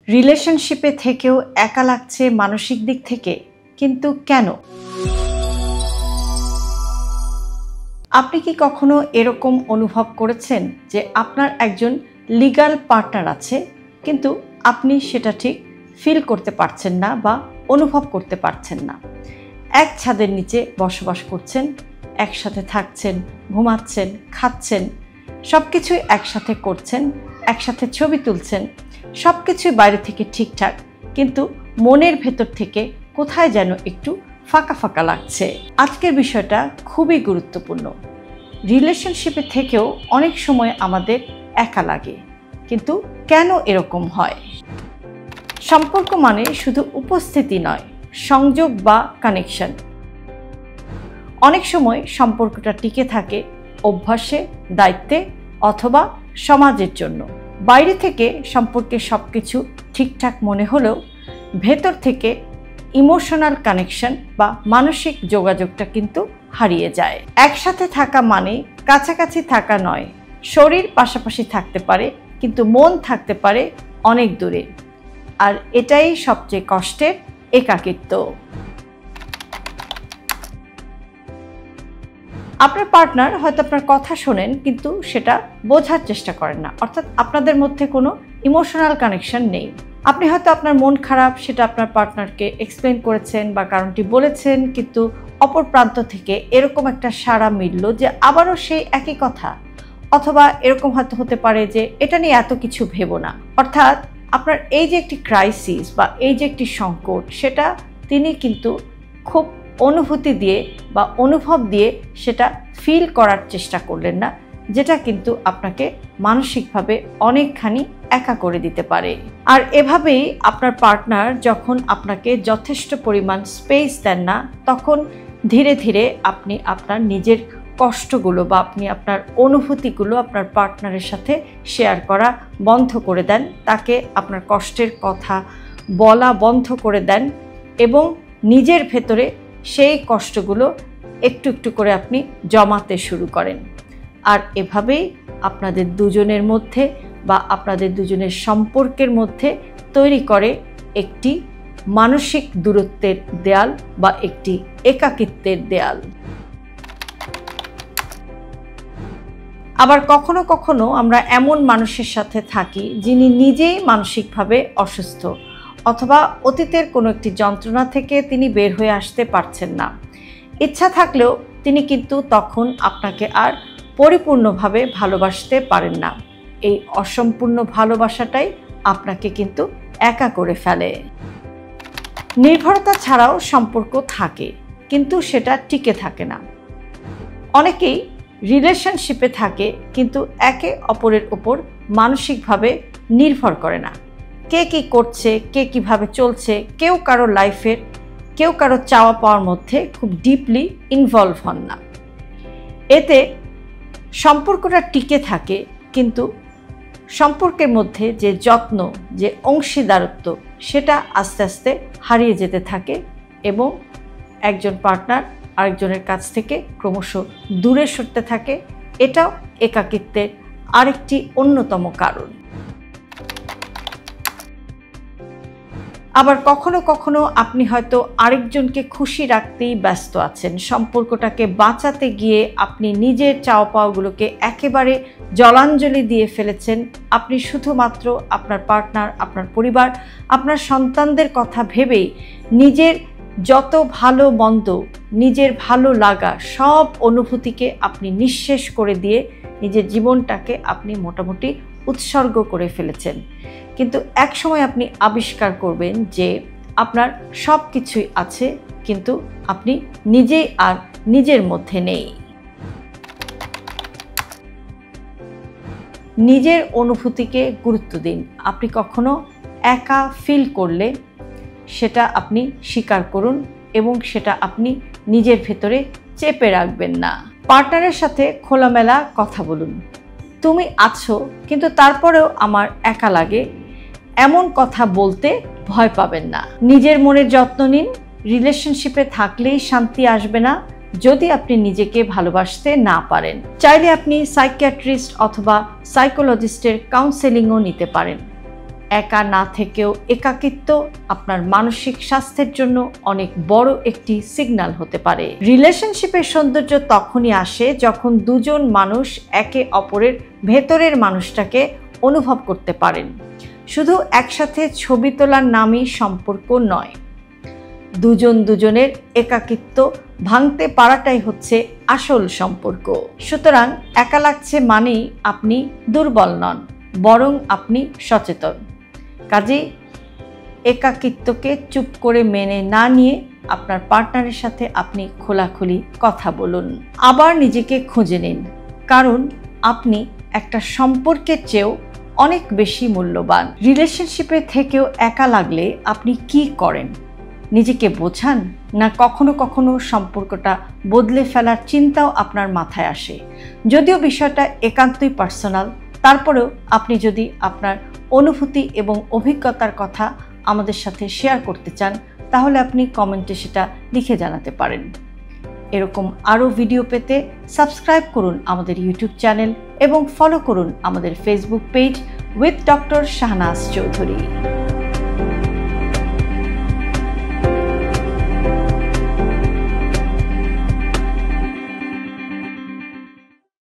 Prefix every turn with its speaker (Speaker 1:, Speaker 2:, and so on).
Speaker 1: রিলেশনশিপে থেকেও একা লাগছে মানসিক দিক থেকে, কিন্তু কেন? আপনি কি কখনো এরকম অনুভব করেছেন যে আপনার একজন লিগ্যাল পার্টনার আছে, কিন্তু আপনি সেটা ঠিক ফিল করতে পারছেন না বা অনুভব করতে পারছেন না? এক ছাদের নিচে বসবাস করছেন, একসাথে থাকছেন, ঘুমাচ্ছেন, খাচ্ছেন, সব কিছুই একসাথে করছেন, একসাথে ছবি তুলছেন, সব কিছুই বাইরে থেকে ঠিকঠাক, কিন্তু মনের ভেতর থেকে কোথায় যেন একটু ফাঁকা ফাঁকা লাগছে। আজকের বিষয়টা খুবই গুরুত্বপূর্ণ। রিলেশনশিপে থেকেও অনেক সময় আমাদের একা লাগে, কিন্তু কেন এরকম হয়? সম্পর্ক মানে শুধু উপস্থিতি নয়, সংযোগ বা কানেকশন। অনেক সময় সম্পর্কটা টিকে থাকে অভ্যাসে, দায়িত্বে অথবা সমাজের জন্য। বাইরে থেকে সম্পর্কে সব কিছু ঠিকঠাক মনে হলেও ভেতর থেকে ইমোশনাল কানেকশন বা মানসিক যোগাযোগটা কিন্তু হারিয়ে যায়। একসাথে থাকা মানে কাছাকাছি থাকা নয়, শরীর পাশাপাশি থাকতে পারে কিন্তু মন থাকতে পারে অনেক দূরে। আর এটাই সবচেয়ে কষ্টের, একাকিত্ব। আপনার পার্টনার হয়তো আপনার কথা শোনেন কিন্তু সেটা বোঝার চেষ্টা করেন না, অর্থাৎ আপনাদের মধ্যে কোনো ইমোশনাল কানেকশন নেই। আপনি হয়তো আপনার মন খারাপ সেটা আপনার পার্টনারকে এক্সপ্লেন করেছেন বা কারণটি বলেছেন, কিন্তু অপর প্রান্ত থেকে এরকম একটা সাড়া মিলল যে আবারও সেই একই কথা, অথবা এরকম হয়তো হতে পারে যে এটা নিয়ে এত কিছু ভেবো না। অর্থাৎ আপনার এই যে একটি ক্রাইসিস বা এই যে একটি সংকট, সেটা তিনি কিন্তু খুব অনুভূতি দিয়ে বা অনুভব দিয়ে সেটা ফিল করার চেষ্টা করলেন না, যেটা কিন্তু আপনাকে মানসিকভাবে অনেকখানি একা করে দিতে পারে। আর এভাবেই আপনার পার্টনার যখন আপনাকে যথেষ্ট পরিমাণ স্পেস দেন না, তখন ধীরে ধীরে আপনি আপনার নিজের কষ্টগুলো বা আপনি আপনার অনুভূতিগুলো আপনার পার্টনারের সাথে শেয়ার করা বন্ধ করে দেন, তাকে আপনার কষ্টের কথা বলা বন্ধ করে দেন এবং নিজের ভেতরে সেই কষ্টগুলো একটু একটু করে আপনি জমাতে শুরু করেন। আর এভাবেই আপনাদের দুজনের মধ্যে বা আপনাদের দুজনের সম্পর্কের মধ্যে তৈরি করে একটি মানসিক দূরত্বের দেয়াল বা একটি একাকিত্বের দেয়াল। আবার কখনো কখনো আমরা এমন মানুষের সাথে থাকি যিনি নিজেই মানসিকভাবে অসুস্থ, অথবা অতীতের কোনো একটি যন্ত্রণা থেকে তিনি বের হয়ে আসতে পারছেন না। ইচ্ছা থাকলেও তিনি কিন্তু তখন আপনাকে আর পরিপূর্ণভাবে ভালোবাসতে পারেন না। এই অসম্পূর্ণ ভালোবাসাটাই আপনাকে কিন্তু একা করে ফেলে। নির্ভরতা ছাড়াও সম্পর্ক থাকে, কিন্তু সেটা টিকে থাকে না। অনেকেই রিলেশনশিপে থাকে কিন্তু একে অপরের উপর মানসিকভাবে নির্ভর করে না। কে কী করছে, কে কীভাবে চলছে, কেউ কারো লাইফের, কেউ কারো চাওয়া পাওয়ার মধ্যে খুব ডিপলি ইনভলভ হন না। এতে সম্পর্কটা টিকে থাকে, কিন্তু সম্পর্কের মধ্যে যে যত্ন, যে অংশীদারত্ব, সেটা আস্তে আস্তে হারিয়ে যেতে থাকে এবং একজন পার্টনার আরেকজনের কাছ থেকে ক্রমশ দূরে সরতে থাকে। এটাও একাকিত্বের আরেকটি অন্যতম কারণ। আবার কখনো কখনো আপনি হয়তো আরেকজনকে খুশি রাখতেই ব্যস্ত আছেন, সম্পর্কটাকে বাঁচাতে গিয়ে আপনি নিজের চাওয়া পাওয়াগুলোকে একেবারে জলাঞ্জলি দিয়ে ফেলেছেন। আপনি শুধুমাত্র আপনার পার্টনার, আপনার পরিবার, আপনার সন্তানদের কথা ভেবেই নিজের যত ভালো মন্দ, নিজের ভালো লাগা সব অনুভূতিকে আপনি নিঃশেষ করে দিয়ে নিজের জীবনটাকে আপনি মোটামুটি উৎসর্গ করে ফেলেছেন। কিন্তু এক সময় আপনি আবিষ্কার করবেন যে আপনার সব কিছুই আছে, কিন্তু আপনি নিজেই আর নিজের মধ্যে নেই। নিজের অনুভূতিকে গুরুত্ব দিন। আপনি কখনো একা ফিল করলে সেটা আপনি স্বীকার করুন এবং সেটা আপনি নিজের ভেতরে চেপে রাখবেন না। পার্টনারের সাথে খোলামেলা কথা বলুন। তুমি আছো কিন্তু তারপরেও আমার একা লাগে, এমন কথা বলতে ভয় পাবেন না। নিজের মনের যত্ন নিন। রিলেশনশিপে থাকলেই শান্তি আসবে না যদি আপনি নিজেকে ভালোবাসতে না পারেন। চাইলে আপনি সাইকিয়াট্রিস্ট অথবা সাইকোলজিস্টের কাউন্সেলিংও নিতে পারেন। একা না থেকেও একাকিত্ব আপনার মানসিক স্বাস্থ্যের জন্য অনেক বড় একটি সিগন্যাল হতে পারে। রিলেশনশিপের সৌন্দর্য তখনই আসে যখন দুজন মানুষ একে অপরের ভেতরের মানুষটাকে অনুভব করতে পারেন। শুধু একসাথে ছবি তোলার নামই সম্পর্ক নয়, দুজনের একাকিত্ব ভাঙতে পারাটাই হচ্ছে আসল সম্পর্ক। সুতরাং একা লাগছে মানেই আপনি দুর্বল নন, বরং আপনি সচেতন। কাজেই একাকিত্বকে চুপ করে মেনে না নিয়ে আপনার পার্টনারের সাথে আপনি খোলাখুলি কথা বলুন। আবার নিজেকে খুঁজে নিন, কারণ আপনি একটা সম্পর্কের চেয়েও অনেক বেশি মূল্যবান। রিলেশনশিপে থেকেও একা লাগলে আপনি কি করেন? নিজেকে বোঝান, না কখনো কখনো সম্পর্কটা বদলে ফেলার চিন্তাও আপনার মাথায় আসে? যদিও বিষয়টা একান্তই পার্সোনাল, তারপরেও আপনি যদি আপনার অনুভূতি এবং অভিজ্ঞতার কথা আমাদের সাথে শেয়ার করতে চান, তাহলে আপনি কমেন্টে সেটা লিখে জানাতে পারেন। এরকম আরও ভিডিও পেতে সাবস্ক্রাইব করুন আমাদের ইউটিউব চ্যানেল এবং ফলো করুন আমাদের Facebook page with doctor Shahnaz Chowdhury.